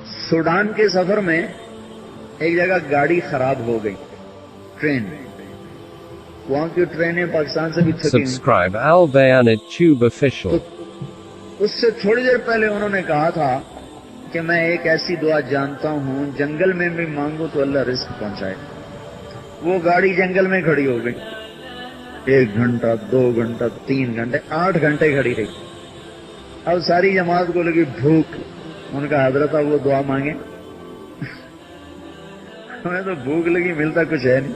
Sudan के सफर में एक जगह गाड़ी खराब हो गई, ट्रेन। वहां की ट्रेनें पाकिस्तान से भी थकी। Subscribe Al Bayanat Tube Official. उससे थोड़ी देर पहले उन्होंने कहा था कि मैं एक ऐसी दुआ जानता हूं, जंगल में भी मांगू तो अल्लाह रिस्क पहुंचाए। वो गाड़ी जंगल में खड़ी हो गई, 1 घंटा, 2 घंटा, 3 घंटे, 8 घंटे खड़ी रही। अब सारी जमात को लगी भूख। उनका हजरत अब वो दुआ मांगे। हमें तो भूख लगी, मिलता कुछ है नहीं।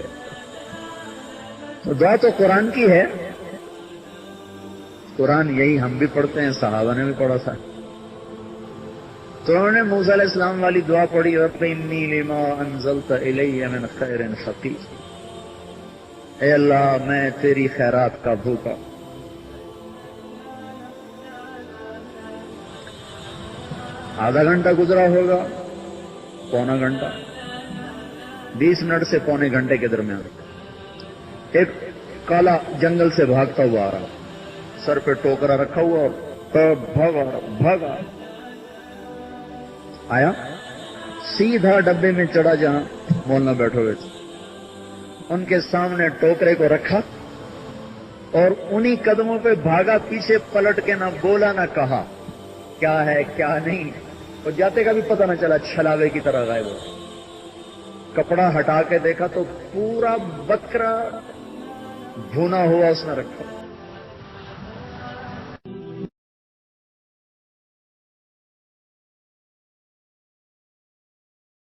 तो दुआ तो कुरान की है, कुरान यही हम भी पढ़ते हैं, सहाबा ने भी पढ़ा था। तो उन्होंने मूसा अलैहिस्सलाम वाली दुआ पढ़ी, रब्बी इन्नी लिमा अंज़लता इलैया मिन खैरिन फ़क़ीर। ऐ अल्लाह, मैं तेरी खैरात का भूखा। आधा घंटा गुजरा होगा, पौना घंटा, 20 मिनट से पौने घंटे के दरमियान एक काला जंगल से भागता हुआ आ रहा, सर पे टोकरा रखा हुआ, भागा आया, सीधा डब्बे में चढ़ा जहां मौलाना बैठे हुए थे। उनके सामने टोकरे को रखा और उन्हीं कदमों पे भागा, पीछे पलट के ना बोला ना कहा क्या है क्या नहीं, और जाते का भी पता न चला, छलावे की तरह गायब हो। कपड़ा हटा के देखा तो पूरा बकरा भुना हुआ उसने रखा।